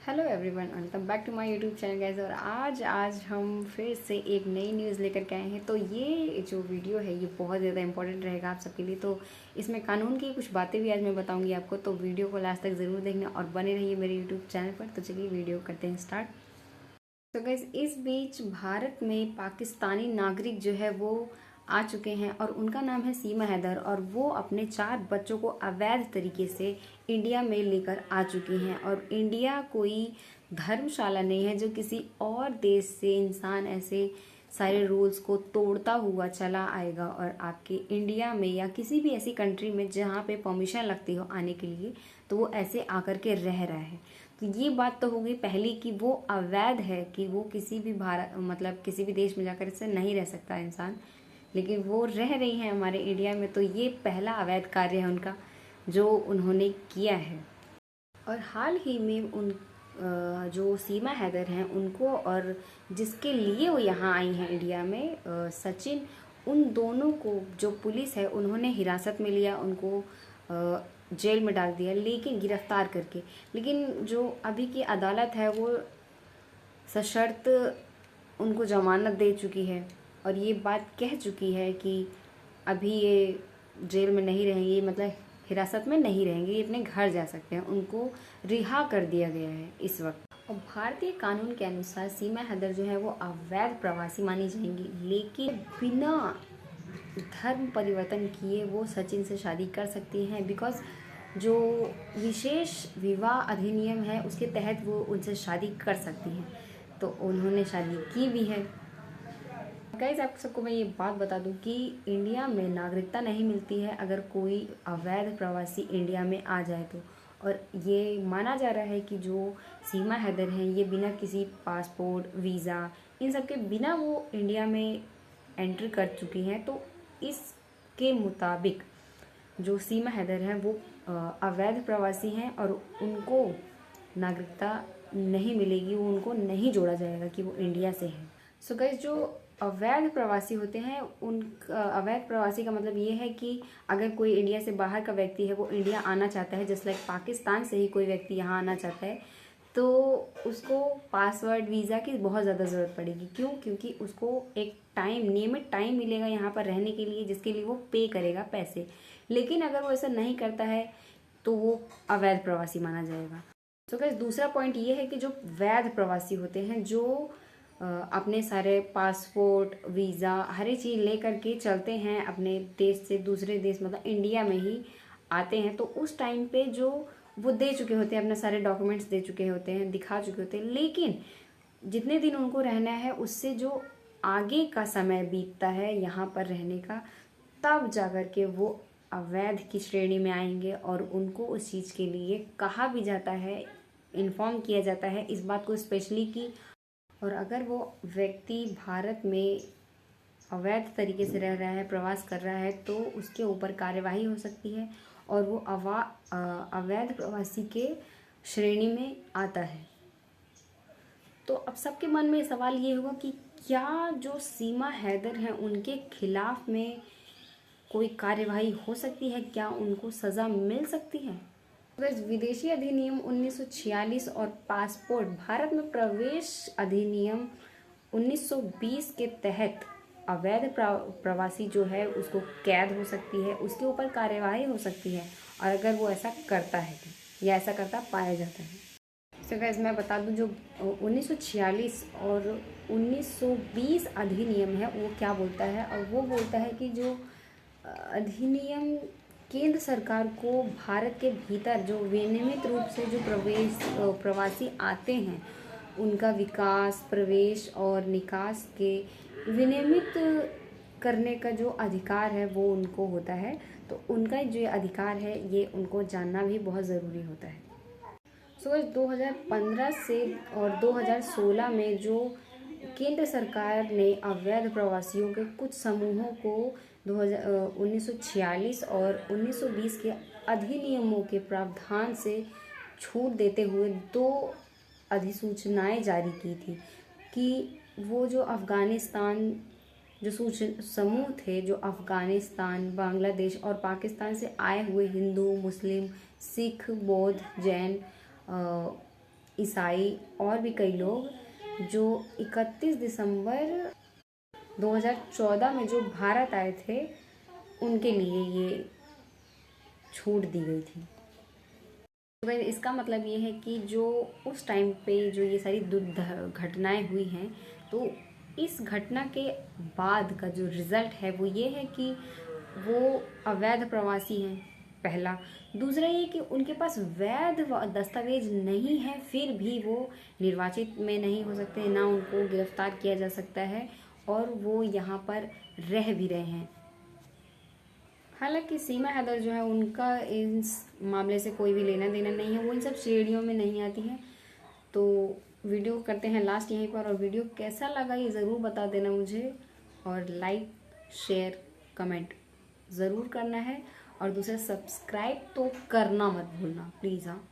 Hello everyone, welcome back to my YouTube channel guys. और आज हम फिर से एक नई न्यूज़ लेकर के आए हैं। तो ये जो वीडियो है ये बहुत ज़्यादा इंपॉर्टेंट रहेगा आप सबके लिए। तो इसमें कानून की कुछ बातें भी आज मैं बताऊंगी आपको, तो वीडियो को लास्ट तक ज़रूर देखना और बने रहिए मेरे यूट्यूब चैनल पर। तो चलिए वीडियो करते हैं स्टार्ट। तो गाइस, इस बीच भारत में पाकिस्तानी नागरिक जो है वो आ चुके हैं और उनका नाम है सीमा हैदर, और वो अपने 4 बच्चों को अवैध तरीके से इंडिया में लेकर आ चुकी हैं। और इंडिया कोई धर्मशाला नहीं है जो किसी और देश से इंसान ऐसे सारे रूल्स को तोड़ता हुआ चला आएगा और आपके इंडिया में या किसी भी ऐसी कंट्री में जहाँ पे परमिशन लगती हो आने के लिए, तो वो ऐसे आकर के रह रहा है। तो ये बात तो हो गई पहली कि वो अवैध है, कि वो किसी भी भारत मतलब किसी भी देश में जाकर इससे नहीं रह सकता इंसान, लेकिन वो रह रही हैं हमारे इंडिया में। तो ये पहला अवैध कार्य है उनका जो उन्होंने किया है। और हाल ही में उन जो सीमा हैदर हैं उनको, और जिसके लिए वो यहाँ आई हैं इंडिया में, सचिन, उन दोनों को जो पुलिस है उन्होंने हिरासत में लिया, उनको जेल में डाल दिया, लेकिन गिरफ्तार करके। लेकिन जो अभी की अदालत है वो सशर्त उनको जमानत दे चुकी है और ये बात कह चुकी है कि अभी ये जेल में नहीं रहेंगे, मतलब हिरासत में नहीं रहेंगे, ये अपने घर जा सकते हैं। उनको रिहा कर दिया गया है इस वक्त। और भारतीय कानून के अनुसार सीमा हैदर जो है वो अवैध प्रवासी मानी जाएंगी, लेकिन बिना धर्म परिवर्तन किए वो सचिन से शादी कर सकती हैं, बिकॉज जो विशेष विवाह अधिनियम है उसके तहत वो उनसे शादी कर सकती हैं। तो उन्होंने शादी की भी है। गाइस, आप सबको मैं ये बात बता दूं कि इंडिया में नागरिकता नहीं मिलती है अगर कोई अवैध प्रवासी इंडिया में आ जाए तो। और ये माना जा रहा है कि जो सीमा हैदर हैं ये बिना किसी पासपोर्ट, वीज़ा, इन सब के बिना वो इंडिया में एंटर कर चुकी हैं। तो इसके मुताबिक जो सीमा हैदर हैं वो अवैध प्रवासी हैं और उनको नागरिकता नहीं मिलेगी, वो उनको नहीं जोड़ा जाएगा कि वो इंडिया से हैं। सो गाइस, जो अवैध प्रवासी होते हैं उन अवैध प्रवासी का मतलब ये है कि अगर कोई इंडिया से बाहर का व्यक्ति है वो इंडिया आना चाहता है, जैसे लाइक पाकिस्तान से ही कोई व्यक्ति यहाँ आना चाहता है, तो उसको पासवर्ड, वीज़ा की बहुत ज़्यादा ज़रूरत पड़ेगी। क्यों? क्योंकि उसको एक टाइम, नियमित टाइम मिलेगा यहाँ पर रहने के लिए, जिसके लिए वो पे करेगा पैसे। लेकिन अगर वो ऐसा नहीं करता है तो वो अवैध प्रवासी माना जाएगा। तो गाइस, दूसरा पॉइंट ये है कि जो वैध प्रवासी होते हैं जो अपने सारे पासपोर्ट, वीज़ा, हर एक चीज़ ले करके चलते हैं अपने देश से दूसरे देश, मतलब इंडिया में ही आते हैं, तो उस टाइम पे जो वो दे चुके होते हैं, अपने सारे डॉक्यूमेंट्स दे चुके होते हैं, दिखा चुके होते हैं, लेकिन जितने दिन उनको रहना है उससे जो आगे का समय बीतता है यहाँ पर रहने का, तब जाकर के वो अवैध की श्रेणी में आएंगे और उनको उस चीज़ के लिए कहा भी जाता है, इन्फॉर्म किया जाता है इस बात को स्पेशली कि, और अगर वो व्यक्ति भारत में अवैध तरीके से रह रहा है, प्रवास कर रहा है, तो उसके ऊपर कार्यवाही हो सकती है और वो अवैध प्रवासी के श्रेणी में आता है। तो अब सबके मन में सवाल ये होगा कि क्या जो सीमा हैदर हैं उनके खिलाफ में कोई कार्यवाही हो सकती है, क्या उनको सज़ा मिल सकती है? विदेशी अधिनियम 1946 और पासपोर्ट भारत में प्रवेश अधिनियम 1920 के तहत अवैध प्रवासी जो है उसको कैद हो सकती है, उसके ऊपर कार्यवाही हो सकती है, और अगर वो ऐसा करता है तो, या ऐसा करता पाया जाता है। तो गाइस, मैं बता दूं जो 1946 और 1920 अधिनियम है वो क्या बोलता है, और वो बोलता है कि जो अधिनियम केंद्र सरकार को भारत के भीतर जो विनियमित रूप से जो प्रवासी आते हैं उनका विकास, प्रवेश और निकास के विनियमित करने का जो अधिकार है वो उनको होता है। तो उनका जो अधिकार है ये उनको जानना भी बहुत ज़रूरी होता है। सो 2015 से और 2016 में जो केंद्र सरकार ने अवैध प्रवासियों के कुछ समूहों को 1946 और 1920 के अधिनियमों के प्रावधान से छूट देते हुए 2 अधिसूचनाएं जारी की थी कि वो जो अफ़गानिस्तान जो समूह थे, जो अफ़गानिस्तान, बांग्लादेश और पाकिस्तान से आए हुए हिंदू, मुस्लिम, सिख, बौद्ध, जैन ईसाई और भी कई लोग जो 31 दिसंबर 2014 में जो भारत आए थे, उनके लिए ये छूट दी गई थी। तो गाइस इसका मतलब ये है कि जो उस टाइम पे जो ये सारी घटनाएं हुई हैं, तो इस घटना के बाद का जो रिजल्ट है वो ये है कि वो अवैध प्रवासी हैं, पहला। दूसरा ये कि उनके पास वैध दस्तावेज नहीं है, फिर भी वो निर्वाचित में नहीं हो सकते, ना उनको गिरफ्तार किया जा सकता है, और वो यहाँ पर रह भी रहे हैं। हालांकि सीमा हैदर जो है उनका इस मामले से कोई भी लेना देना नहीं है, वो इन सब श्रेणियों में नहीं आती हैं। तो वीडियो करते हैं लास्ट यहीं पर, और वीडियो कैसा लगा ये ज़रूर बता देना मुझे, और लाइक शेयर कमेंट ज़रूर करना है, और दूसरा सब्सक्राइब तो करना मत भूलना प्लीज़। हाँ।